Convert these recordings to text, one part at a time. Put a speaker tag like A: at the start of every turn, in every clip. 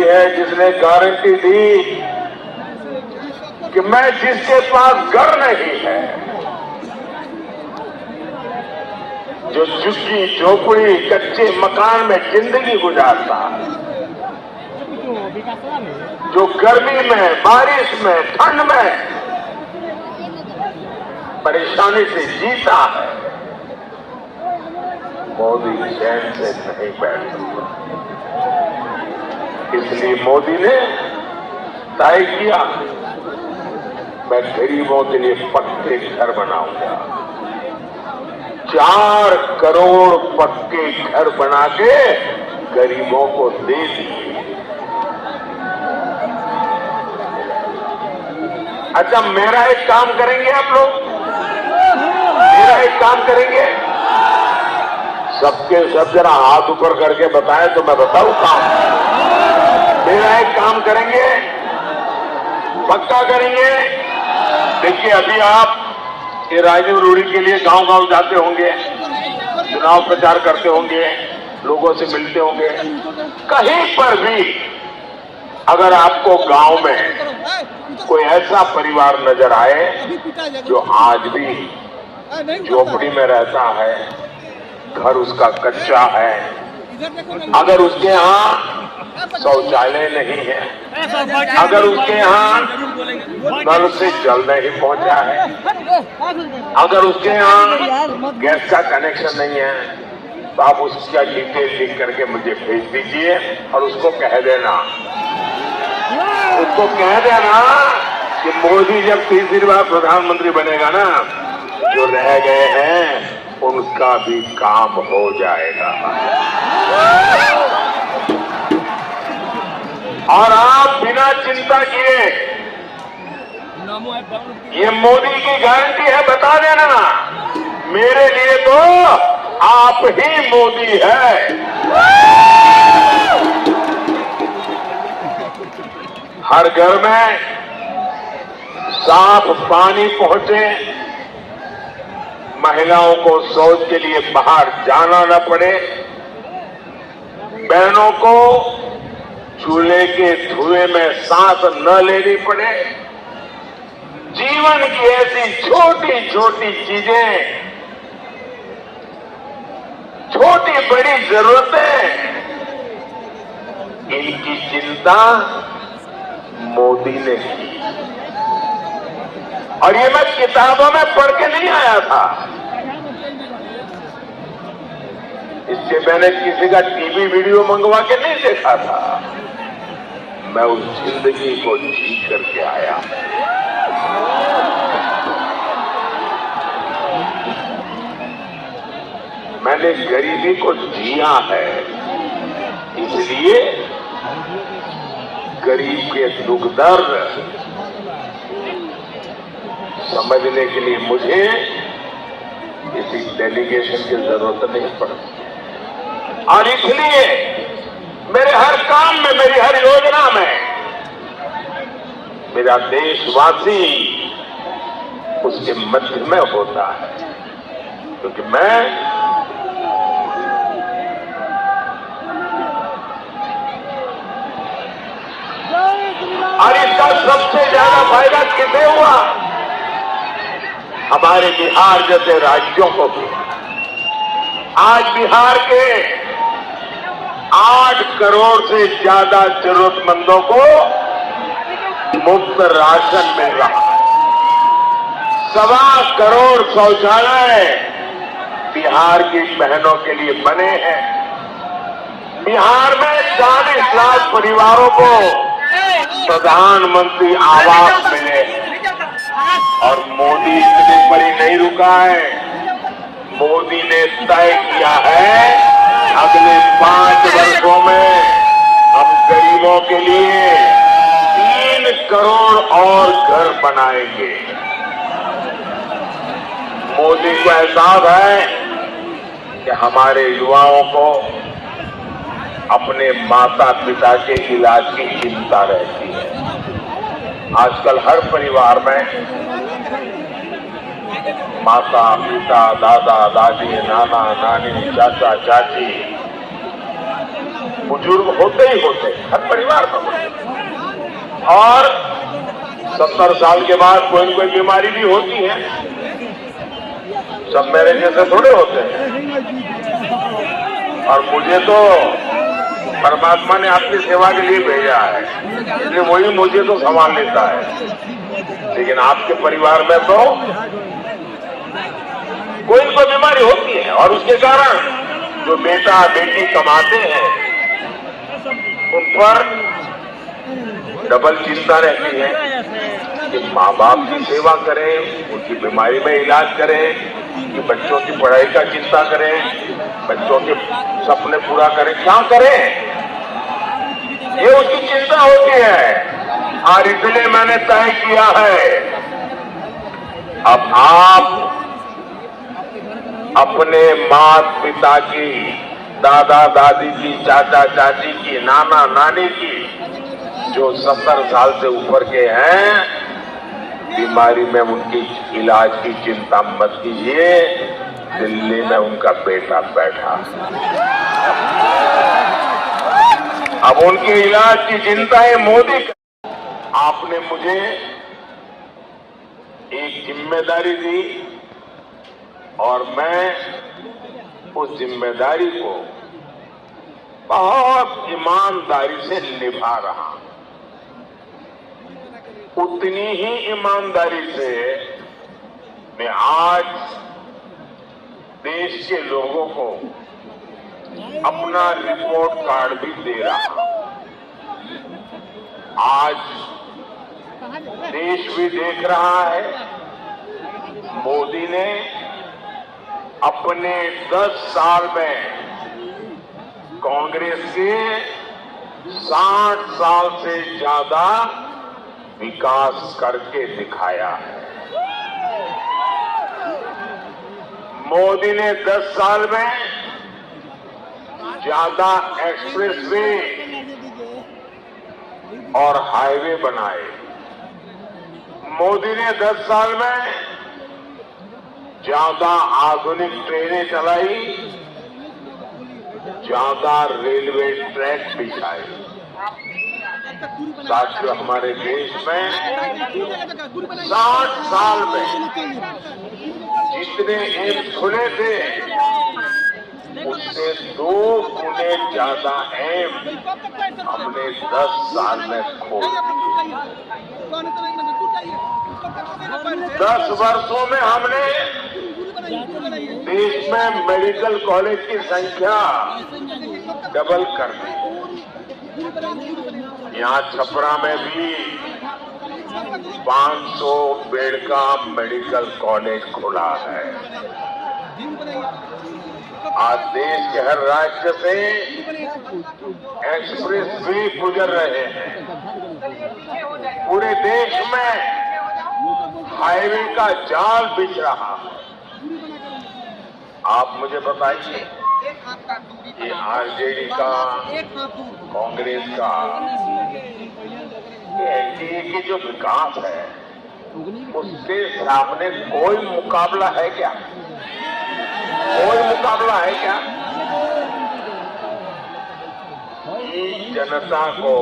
A: है जिसने गारंटी दी कि मैं जिसके पास घर नहीं है, जो झुग्गी झोपड़ी कच्चे मकान में जिंदगी गुजारता, जो गर्मी में बारिश में ठंड में परेशानी से जीता है, मोदी चैन से नहीं बैठ सकता। इसलिए मोदी ने तय किया, मैं गरीबों के लिए पक्के घर बनाऊंगा। 4 करोड़ पक्के घर बना के गरीबों को दे दिए। अच्छा, मेरा एक काम करेंगे आप लोग, मेरा एक काम करेंगे, सबके सब जरा हाथ ऊपर करके बताएं तो मैं बताऊं काम। मेरा एक काम करेंगे, पक्का करेंगे। देखिए, अभी आप ये राजनीति रूढ़ी के लिए गांव-गांव जाते होंगे, चुनाव प्रचार करते होंगे, लोगों से मिलते होंगे। कहीं पर भी अगर आपको गांव में कोई ऐसा परिवार नजर आए जो आज भी झोपड़ी में रहता है, घर उसका कच्चा है, अगर उसके यहाँ शौचालय नहीं है, अगर उसके यहाँ नल से जल नहीं पहुंचा है, अगर उसके यहाँ गैस का कनेक्शन नहीं है, तो आप उसका डिटेल लिख करके मुझे भेज दीजिए और उसको कह देना, कि मोदी जब तीसरी बार प्रधानमंत्री बनेगा ना, जो रह गए हैं उनका भी काम हो जाएगा। और आप बिना चिंता किए, ये मोदी की गारंटी है, बता देना, मेरे लिए तो आप ही मोदी है। हर घर में साफ पानी पहुंचे, महिलाओं को शौच के लिए बाहर जाना न पड़े, बहनों को चूल्हे के धुएं में सांस न लेनी पड़े। जीवन की ऐसी छोटी छोटी चीजें, छोटी बड़ी जरूरतें, इनकी चिंता मोदी ने की। और ये मैं किताबों में पढ़ के नहीं आया था, इससे मैंने किसी का टीवी वीडियो मंगवा के नहीं देखा था, मैं उस जिंदगी को जी करके आया। मैंने गरीबी को जिया है, इसलिए गरीब के दुख दर्द समझने के लिए मुझे किसी डेलीगेशन की जरूरत नहीं पड़ती। और इसलिए मेरे हर काम में, मेरी हर योजना में मेरा देशवासी उसके मध्य में होता है, क्योंकि मैं और इसका सबसे ज्यादा फायदा किसे हुआ? हमारे बिहार जैसे राज्यों को भी। आज बिहार के 8 करोड़ से ज्यादा जरूरतमंदों को मुफ्त राशन मिल रहा है। 1.25 करोड़ शौचालय बिहार की बहनों के लिए बने हैं। बिहार में 40 लाख परिवारों को प्रधानमंत्री आवास मिले। और मोदी इतने पर ही नहीं रुका है, मोदी ने तय किया है अगले 5 वर्षों में हम गरीबों के लिए 3 करोड़ और घर बनाएंगे। मोदी को एहसास है कि हमारे युवाओं को अपने माता पिता के इलाज की चिंता रहती है। आजकल हर परिवार में माता पिता, दादा दादी, नाना नानी, चाचा चाची बुजुर्ग होते ही होते हैं, हर परिवार में होते हैं। और 70 साल के बाद कोई न कोई बीमारी भी होती है, सब मेरे जैसे थोड़े होते हैं। और मुझे तो परमात्मा ने अपनी सेवा के लिए भेजा है, इसलिए वही मुझे तो संभाल लेता है। लेकिन आपके परिवार में तो कोई न कोई बीमारी होती है, और उसके कारण जो बेटा बेटी कमाते हैं उन पर डबल चिंता रहती है कि माँ बाप की सेवा करें, उनकी बीमारी में इलाज करें, कि बच्चों की पढ़ाई का चिंता करें, बच्चों के सपने पूरा करें, क्या करें, ये उसकी चिंता होती है। और इसलिए मैंने तय किया है, अब आप अपने माता पिता की, दादा दादी की, चाचा चाची की, नाना नानी की, जो 70 साल से ऊपर के हैं, बीमारी में उनकी इलाज की चिंता मत कीजिए। दिल्ली में उनका बेटा बैठा, अब उनके इलाज की चिंता है मोदी। आपने मुझे एक जिम्मेदारी दी और मैं उस जिम्मेदारी को बहुत ईमानदारी से निभा रहा हूं। उतनी ही ईमानदारी से मैं आज देश के लोगों को अपना रिपोर्ट कार्ड भी दे रहा हूं। आज देश भी देख रहा है, मोदी ने अपने 10 साल में कांग्रेस के 60 साल से ज्यादा विकास करके दिखाया है। मोदी ने 10 साल में ज्यादा एक्सप्रेसवे और हाईवे बनाए। मोदी ने 10 साल में ज्यादा आधुनिक ट्रेनें चलाई, ज्यादा रेलवे ट्रैक बिछाए। साथियों, हमारे देश में 60 साल में जितने एम्स खुले थे, उससे 2 गुने ज्यादा एम्स हमने 10 साल में खोल दिए। 10 वर्षों में हमने देश में मेडिकल कॉलेज की संख्या डबल कर दी। यहाँ छपरा में भी 500 बेड का मेडिकल कॉलेज खुला है। आज देश के हर राज्य से एक्सप्रेस वे गुजर रहे हैं। पूरे देश में हाईवे का जाल बिछ रहा है। आप मुझे बताइए, ये आरजेडी का, कांग्रेस का, एनडीए की जो विकास है, उसके सामने कोई मुकाबला है क्या? कोई मुकाबला है क्या? ये जनता को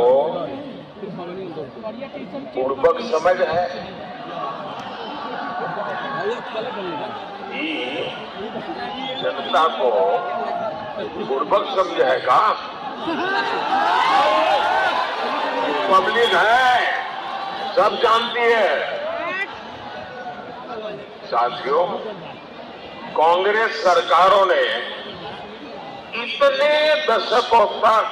A: पूर्वक समझ है, ये जनता को पूर्वक समझ है का? पब्लिक है, सब जानती है। साथियों, कांग्रेस सरकारों ने इतने दशकों तक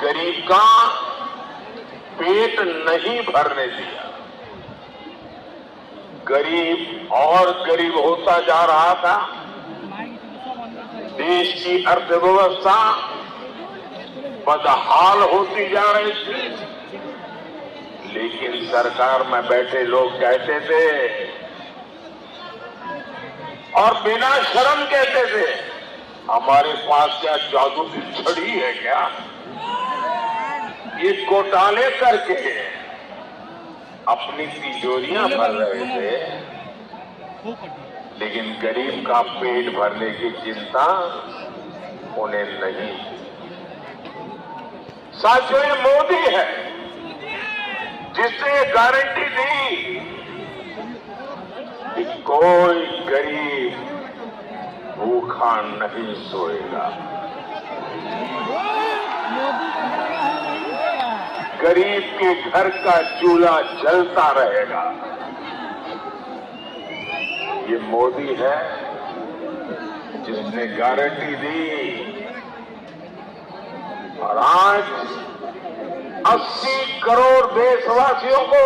A: गरीब का पेट नहीं भरने दिया। गरीब और गरीब होता जा रहा था। देश की अर्थव्यवस्था बदहाल होती जा रही थी। लेकिन सरकार में बैठे लोग कहते थे और बिना शर्म कहते थे, हमारे पास क्या जादू की छड़ी है क्या? ये घोटाले करके अपनी तिजोरियां भर रहे थे, लेकिन गरीब का पेट भरने की चिंता होने नहीं। साथियों, ये मोदी है जिसने गारंटी दी कि कोई गरीब भूखा नहीं सोएगा, गरीब के घर का चूल्हा जलता रहेगा। ये मोदी है जिसने गारंटी दी और आज 80 करोड़ देशवासियों को